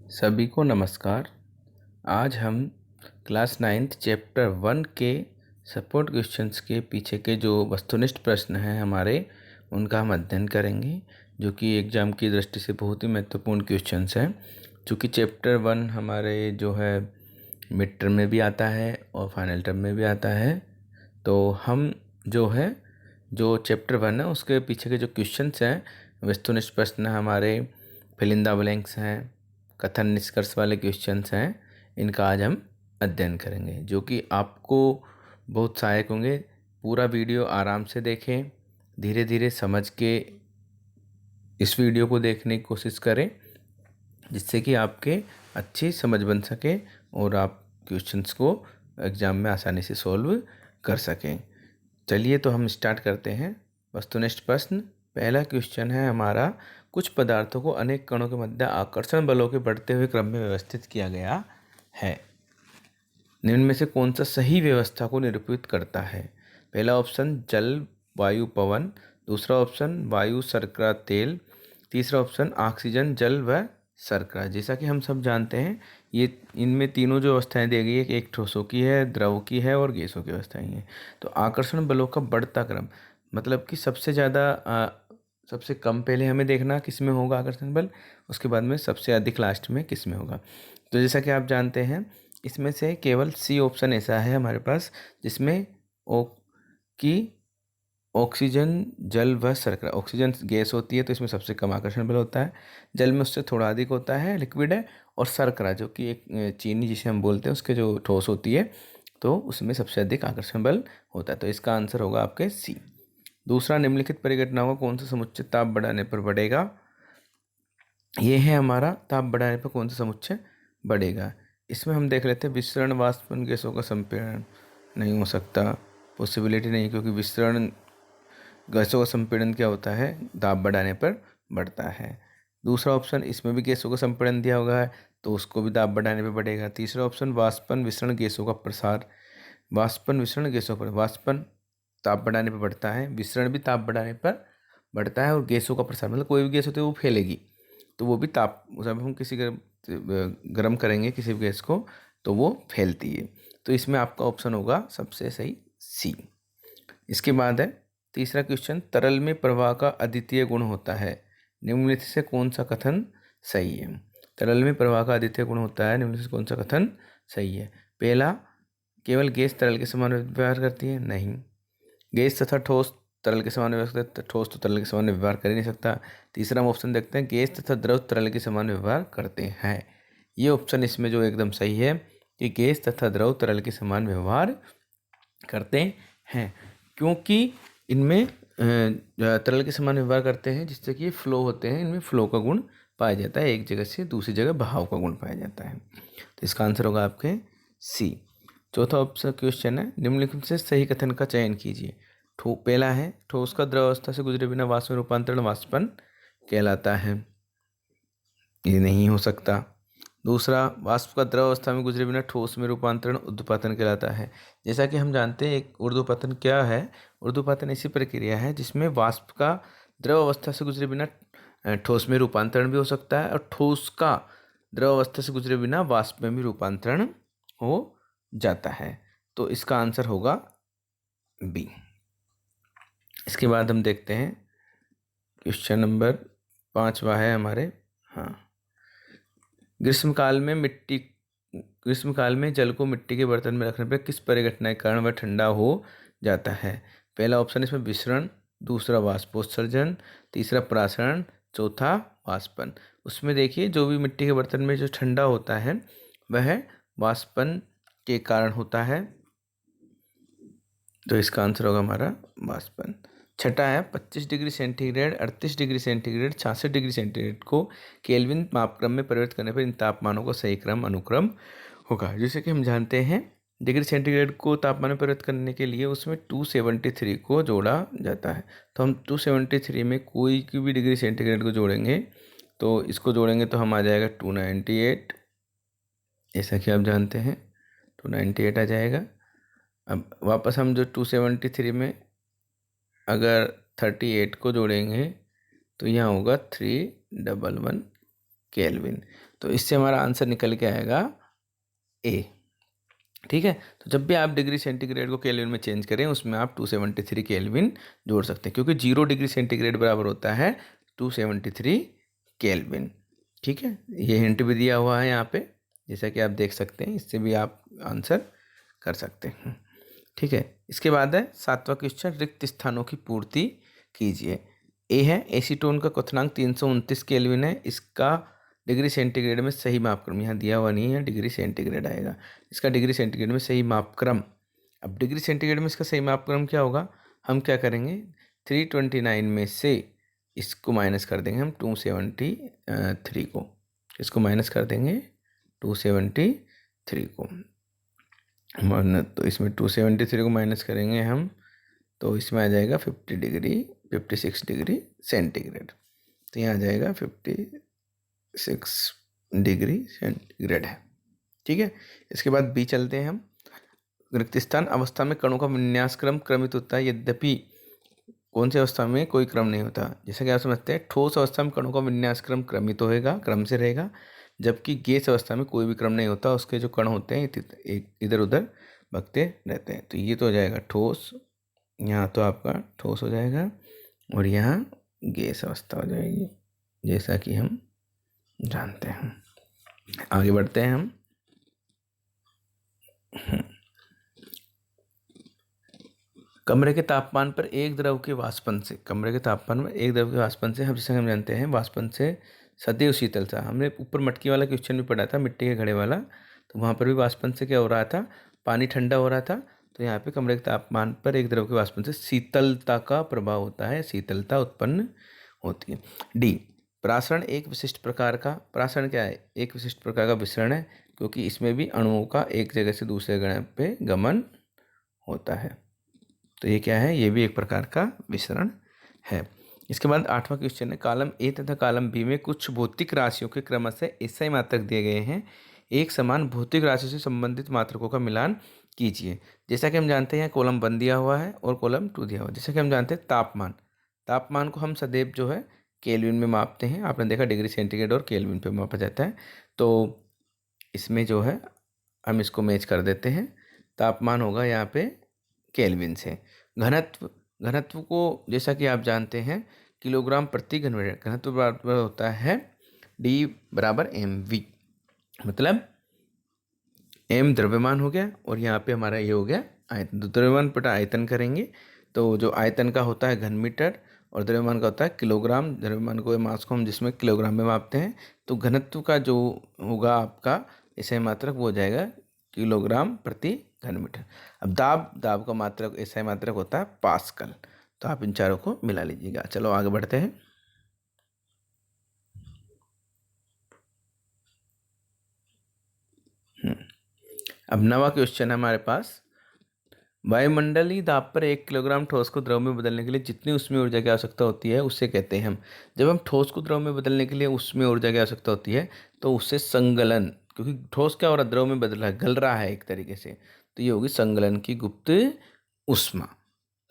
सभी को नमस्कार। आज हम क्लास 9th चैप्टर 1 के सपोर्ट क्वेश्चंस के पीछे के जो वस्तुनिष्ठ प्रश्न हैं हमारे, उनका हम अध्ययन करेंगे, जो कि एग्ज़ाम की दृष्टि से बहुत ही महत्वपूर्ण क्वेश्चंस हैं। चूँकि चैप्टर 1 हमारे जो है मिड टर्म में भी आता है और फाइनल टर्म में भी आता है, तो हम जो चैप्टर 1 है उसके पीछे के जो क्वेश्चंस हैं, वस्तुनिष्ठ प्रश्न हमारे, फिल इन द ब्लैंक्स हैं, कथन निष्कर्ष वाले क्वेश्चंस हैं, इनका आज हम अध्ययन करेंगे, जो कि आपको बहुत सहायक होंगे। पूरा वीडियो आराम से देखें, धीरे धीरे समझ के इस वीडियो को देखने की कोशिश करें, जिससे कि आपके अच्छी समझ बन सके और आप क्वेश्चंस को एग्ज़ाम में आसानी से सॉल्व कर सकें। चलिए तो हम स्टार्ट करते हैं। वस्तुनिष्ठ प्रश्न, पहला क्वेश्चन है हमारा, कुछ पदार्थों को अनेक कणों के मध्य आकर्षण बलों के बढ़ते हुए क्रम में व्यवस्थित किया गया है। निम्न में से कौन सा सही व्यवस्था को निरूपित करता है? पहला ऑप्शन जल वायु पवन, दूसरा ऑप्शन वायु शर्करा तेल, तीसरा ऑप्शन ऑक्सीजन जल व शर्करा। जैसा कि हम सब जानते हैं, ये इनमें तीनों जो अवस्थाएं दी गई है, एक ठोसों की है, द्रव की है और गैसों की अवस्थाएं हैं। तो आकर्षण बलों का बढ़ता क्रम मतलब कि सबसे कम पहले हमें देखना किस में होगा आकर्षण बल, उसके बाद में सबसे अधिक लास्ट में किस में होगा। तो जैसा कि आप जानते हैं, इसमें से केवल सी ऑप्शन ऐसा है हमारे पास जिसमें ओ की ऑक्सीजन जल व शर्करा, ऑक्सीजन गैस होती है तो इसमें सबसे कम आकर्षण बल होता है, जल में उससे थोड़ा अधिक होता है, लिक्विड है, और शर्करा जो कि एक चीनी जिसे हम बोलते हैं उसके जो ठोस होती है, तो उसमें सबसे अधिक आकर्षण बल होता है। तो इसका आंसर होगा आपके सी। दूसरा, निम्नलिखित परिघटनाओं का कौन सा समुच्चय ताप बढ़ाने पर बढ़ेगा? ये है हमारा ताप बढ़ाने पर कौन सा समुच्चय बढ़ेगा। इसमें हम देख लेते हैं, विसरण वाष्पन गैसों का संपीड़न नहीं हो सकता, पॉसिबिलिटी नहीं, क्योंकि विसरण गैसों का संपीड़न क्या होता है, दाब बढ़ाने पर बढ़ता है। दूसरा ऑप्शन, इसमें भी गैसों का संपीड़न दिया हुआ है तो उसको भी दाब बढ़ाने पर बढ़ेगा। तीसरा ऑप्शन, वाष्पन विसरण गैसों का प्रसार, वाष्पन विसरण गैसों पर, वाष्पन ताप बढ़ाने पर बढ़ता है, विसरण भी ताप बढ़ाने पर बढ़ता है, और गैसों का प्रसार मतलब कोई भी गैस होती है वो फैलेगी, तो वो भी ताप, जब हम किसी गर्म करेंगे किसी भी गैस को तो वो फैलती है। तो इसमें आपका ऑप्शन होगा सबसे सही सी। इसके बाद है तीसरा क्वेश्चन, तरल में प्रवाह का अद्वितीय गुण होता है, निम्नलिखित से कौन सा कथन सही है? तरल में प्रवाह का अद्वितीय गुण होता है, निम्नलिखित से कौन सा कथन सही है? पहला, केवल गैस तरल के समान व्यवहार करती है, नहीं। गैस तथा ठोस तरल के समान व्यवहार करते हैं, ठोस तो तरल के समान व्यवहार कर ही नहीं सकता। तीसरा हम ऑप्शन देखते हैं, गैस तथा द्रव तरल के समान व्यवहार करते हैं। ये ऑप्शन इसमें जो एकदम सही है कि गैस तथा द्रव तरल के समान व्यवहार करते हैं, क्योंकि इनमें तरल के समान व्यवहार करते हैं, जिससे कि फ्लो होते हैं, इनमें फ्लो का गुण पाया जाता है, एक जगह से दूसरी जगह बहाव का गुण पाया जाता है। तो इसका आंसर होगा आपके सी। चौथा ऑप्शन क्वेश्चन है, निम्नलिखित से सही कथन का चयन कीजिए। पहला है, ठोस का द्रव अवस्था से गुजरे बिना वाष्प में रूपांतरण वाष्पन कहलाता है, ये नहीं हो सकता। दूसरा, वाष्प का द्रव अवस्था में गुजरे बिना ठोस में रूपांतरण ऊर्ध्वपतन कहलाता है। जैसा कि हम जानते हैं, एक ऊर्ध्वपतन क्या है? ऊर्ध्वपतन ऐसी प्रक्रिया है जिसमें वाष्प का द्रव अवस्था से गुजरे बिना ठोस में रूपांतरण भी हो सकता है, और ठोस का द्रव अवस्था से गुजरे बिना वाष्प में भी रूपांतरण हो जाता है। तो इसका आंसर होगा बी। इसके बाद हम देखते हैं क्वेश्चन नंबर 5वां है हमारे। हाँ, ग्रीष्मकाल में जल को मिट्टी के बर्तन में रखने पर किस परिघटना के कारण वह ठंडा हो जाता है? पहला ऑप्शन इसमें विसरण, दूसरा वाष्पोत्सर्जन, तीसरा प्रासरण, चौथा वाष्पन। उसमें देखिए, जो भी मिट्टी के बर्तन में जो ठंडा होता है वह वाष्पन के कारण होता है, तो इसका आंसर होगा हमारा वाष्पन। छठा है, 25 degree centigrade, 38 degree centigrade, 66 degree centigrade को केल्विन मापक्रम में परिवर्तित करने पर इन तापमानों का सही क्रम अनुक्रम होगा। जैसे कि हम जानते हैं, डिग्री सेंटीग्रेड को तापमान में परिवर्तित करने के लिए उसमें 273 को जोड़ा जाता है, तो हम 273 में कोई की भी डिग्री सेंटीग्रेड को जोड़ेंगे, तो इसको जोड़ेंगे तो हम आ जाएगा 298, ऐसा कि आप जानते हैं 298 आ जाएगा। अब वापस हम जो 273 में अगर 38 को जोड़ेंगे तो यहाँ होगा 311, केल्विन। तो इससे हमारा आंसर निकल के आएगा ए। ठीक है, तो जब भी आप डिग्री सेंटीग्रेड को केल्विन में चेंज करें उसमें आप 273 केल्विन जोड़ सकते हैं, क्योंकि 0 डिग्री सेंटीग्रेड बराबर होता है 273 केल्विन। ठीक है, ये हिंट भी दिया हुआ है यहाँ पे, जैसा कि आप देख सकते हैं, इससे भी आप आंसर कर सकते हैं। ठीक है, इसके बाद है 7वां क्वेश्चन, रिक्त स्थानों की पूर्ति कीजिए। ए है एसीटोन का क्वथनांक 329 केल्विन है, इसका डिग्री सेंटीग्रेड में सही मापक्रम, यहाँ दिया हुआ नहीं है, डिग्री सेंटीग्रेड आएगा, इसका डिग्री सेंटीग्रेड में सही मापक्रम। अब डिग्री सेंटीग्रेड में इसका सही मापक्रम क्या होगा, हम क्या करेंगे, 329 में से इसको माइनस कर देंगे हम 273 को, इसको माइनस कर देंगे 273 को, तो इसमें 273 को माइनस करेंगे हम, तो इसमें आ जाएगा 56 डिग्री सेंटीग्रेड। तो यहाँ आ जाएगा 56 डिग्री सेंटीग्रेड है। ठीक है, इसके बाद बी चलते हैं हम। रिक्त स्थान अवस्था में कणों का विन्यास क्रम क्रमित होता है, यद्यपि कौन सी अवस्था में कोई क्रम नहीं होता। जैसा कि आप समझते हैं, ठोस अवस्था में कणों का विन्यास क्रम क्रमित होएगा, क्रम से रहेगा, जबकि गैस अवस्था में कोई भी क्रम नहीं होता, उसके जो कण होते हैं इधर उधर भगते रहते हैं। तो ये तो हो जाएगा ठोस, यहाँ तो आपका ठोस हो जाएगा, और यहाँ गैस अवस्था हो जाएगी, जैसा कि हम जानते हैं। आगे बढ़ते हैं हम। कमरे के तापमान पर एक द्रव के वाष्पन से, कमरे के तापमान में एक द्रव के वाष्पन से, हम जैसे हम जानते हैं वाष्पन से सदैव शीतलता, हमने ऊपर मटकी वाला क्वेश्चन भी पढ़ा था, मिट्टी के घड़े वाला, तो वहाँ पर भी वाष्पन से क्या हो रहा था, पानी ठंडा हो रहा था। तो यहाँ पे कमरे के तापमान पर एक द्रव के वाष्पन से शीतलता का प्रभाव होता है, शीतलता उत्पन्न होती है। डी, प्रासरण एक विशिष्ट प्रकार का, प्रासरण क्या है, एक विशिष्ट प्रकार का विसरण है, क्योंकि इसमें भी अणुओं का एक जगह से दूसरे जगह पे गमन होता है। तो ये क्या है, ये भी एक प्रकार का विसरण है। इसके बाद 8वां क्वेश्चन है, कॉलम ए तथा कॉलम बी में कुछ भौतिक राशियों के क्रमशः एसआई मात्रक दिए गए हैं, एक समान भौतिक राशि से संबंधित मात्रकों का मिलान कीजिए। जैसा कि हम जानते हैं कॉलम 1 दिया हुआ है और कॉलम 2 दिया हुआ है। जैसा कि हम जानते हैं तापमान, तापमान को हम सदैव जो है केल्विन में मापते हैं, आपने देखा डिग्री सेंटीग्रेड और केल्विन पे मापा जाता है। तो इसमें जो है हम इसको मैच कर देते हैं, तापमान होगा यहाँ पे केल्विन से। घनत्व, घनत्व को जैसा कि आप जानते हैं किलोग्राम प्रति घन मीटर, घनत्व बराबर होता है D बराबर mv, मतलब m द्रव्यमान हो गया और यहाँ पे हमारा ये हो गया आयतन। तो द्रव्यमान बटा आयतन करेंगे, तो जो आयतन का होता है घन मीटर और द्रव्यमान का होता है किलोग्राम, द्रव्यमान को मास को हम जिसमें किलोग्राम में मापते हैं, तो घनत्व का जो होगा आपका ऐसे मात्रक वो हो जाएगा किलोग्राम प्रति घन मीटर। अब दाब, दाब का मात्रक ऐसा मात्रक होता है पास्कल। तो आप इन चारों को मिला लीजिएगा। चलो आगे बढ़ते हैं। अब 9वां क्वेश्चन है हमारे पास, वायुमंडलीय दाब पर 1 किलोग्राम ठोस को द्रव में बदलने के लिए जितनी उसमें ऊर्जा की आवश्यकता होती है उससे कहते हैं हम। जब हम ठोस को द्रव में बदलने के लिए उसमें ऊर्जा की आवश्यकता होती है तो उससे संगलन, क्योंकि ठोस क्या हो रहा है, द्रव में बदल रहा है, गल रहा है एक तरीके से, तो ये होगी संगलन की गुप्त ऊष्मा।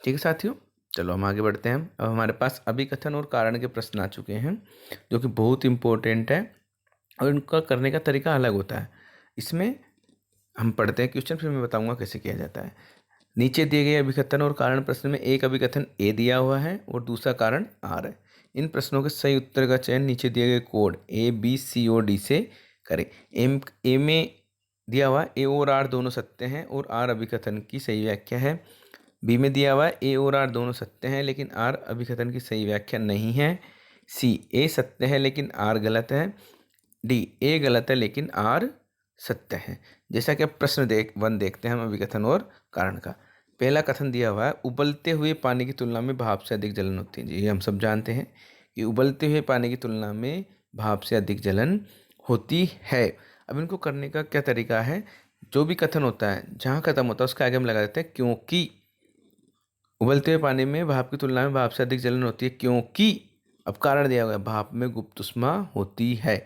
ठीक है साथियों, चलो हम आगे बढ़ते हैं। अब हमारे पास अभिकथन और कारण के प्रश्न आ चुके हैं जो कि बहुत इंपॉर्टेंट है और इनका करने का तरीका अलग होता है। इसमें हम पढ़ते हैं क्वेश्चन, फिर मैं बताऊंगा कैसे किया जाता है। नीचे दिए गए अभिकथन और कारण प्रश्न में एक अभिकथन ए दिया हुआ है और दूसरा कारण आर है। इन प्रश्नों के सही उत्तर का चयन नीचे दिए गए कोड ए बी सी और डी से करें। ए में दिया हुआ ए और आर दोनों सत्य हैं और आर अभिकथन की सही व्याख्या है। बी में दिया हुआ ए और आर दोनों सत्य हैं लेकिन आर अभिकथन की सही व्याख्या नहीं है। सी, ए सत्य है लेकिन आर गलत है। डी, ए गलत है लेकिन आर सत्य है। जैसा कि अब प्रश्न देखते हैं हम अभिकथन और कारण का। पहला कथन दिया हुआ है, उबलते हुए पानी की तुलना में भाप से अधिक जलन होती है। ये हम सब जानते हैं कि उबलते हुए पानी की तुलना में भाप से अधिक जलन होती है। अब इनको करने का क्या तरीका है, जो भी कथन होता है जहाँ खत्म होता है उसके आगे हम लगा देते हैं क्योंकि। उबलते हुए पानी में भाप की तुलना में भाप से अधिक जलन होती है क्योंकि, अब कारण दिया हुआ है भाप में गुप्त ऊष्मा होती है।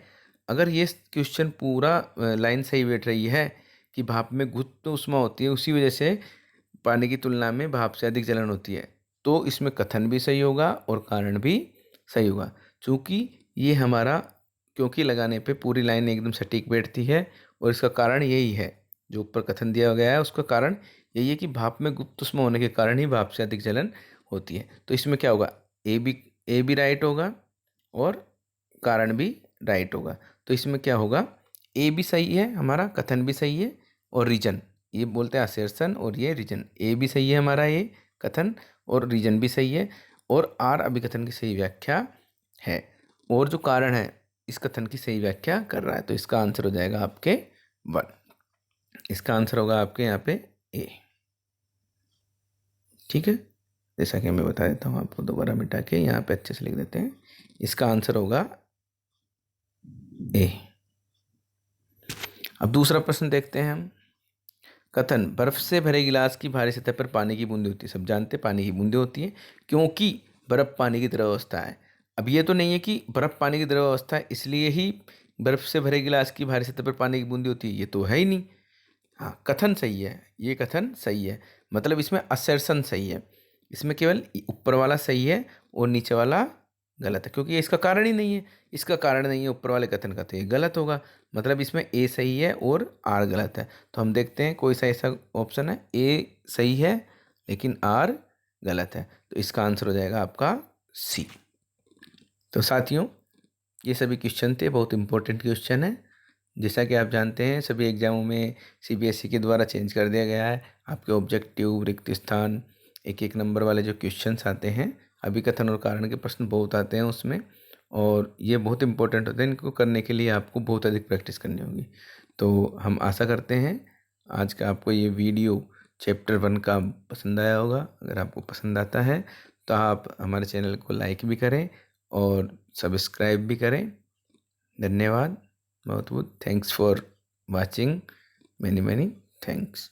अगर ये क्वेश्चन पूरा लाइन सही बैठ रही है कि भाप में गुप्त ऊष्मा होती है उसी वजह से पानी की तुलना में भाप से अधिक जलन होती है, तो इसमें कथन भी सही होगा और कारण भी सही होगा। चूँकि ये हमारा क्योंकि लगाने पे पूरी लाइन एकदम सटीक बैठती है और इसका कारण यही है, जो ऊपर कथन दिया गया है उसका कारण यही है कि भाप में गुप्त ऊष्मा होने के कारण ही भाप से अधिक जलन होती है। तो इसमें क्या होगा, ए भी राइट होगा और कारण भी राइट होगा। तो इसमें क्या होगा, ए भी सही है हमारा, कथन भी सही है, और रीजन ये बोलते हैं assertion और ये रीजन, ए भी सही है हमारा ये कथन और रीजन भी सही है, और आर अभिकथन की सही व्याख्या है, और जो कारण है इस कथन की सही व्याख्या कर रहा है। तो इसका आंसर हो जाएगा आपके 1। इसका आंसर होगा आपके यहाँ पे ए। ठीक है, जैसा कि मैं बता देता हूँ आपको, दोबारा मिटा के यहाँ पे अच्छे से लिख देते हैं। इसका आंसर होगा ए। अब दूसरा प्रश्न देखते हैं हम। कथन, बर्फ से भरे गिलास की भारी सतह पर पानी की बूंदें होती है। सब जानते हैं पानी की बूंदें होती है क्योंकि बर्फ पानी की द्रव अवस्था है। अब ये तो नहीं है कि बर्फ पानी की द्रव अवस्था है इसलिए ही बर्फ से भरे गिलास की भारी सतह पर पानी की बूंदें होती है, ये तो है ही नहीं। हाँ, कथन सही है, ये कथन सही है, मतलब इसमें असर्शन सही है। इसमें केवल ऊपर वाला सही है और नीचे वाला गलत है, क्योंकि ये इसका कारण ही नहीं है। इसका कारण नहीं है ऊपर वाले कथन का, तो ये गलत होगा। मतलब इसमें ए सही है और आर गलत है। तो हम देखते हैं कोई सा ऐसा ऑप्शन है, ए सही है लेकिन आर गलत है। तो इसका आंसर हो जाएगा आपका सी। तो साथियों, ये सभी क्वेश्चन थे, बहुत इंपॉर्टेंट क्वेश्चन है। जैसा कि आप जानते हैं सभी एग्जामों में सीबीएसई के द्वारा चेंज कर दिया गया है। आपके ऑब्जेक्टिव, रिक्त स्थान, एक एक नंबर वाले जो क्वेश्चंस आते हैं, अभिकथन और कारण के प्रश्न बहुत आते हैं उसमें, और ये बहुत इंपॉर्टेंट होते हैं। इनको करने के लिए आपको बहुत अधिक प्रैक्टिस करनी होगी। तो हम आशा करते हैं आज का आपको ये वीडियो चैप्टर 1 का पसंद आया होगा। अगर आपको पसंद आता है तो आप हमारे चैनल को लाइक भी करें और सब्सक्राइब भी करें। धन्यवाद, बहुत बहुत thanks for watching, many many thanks.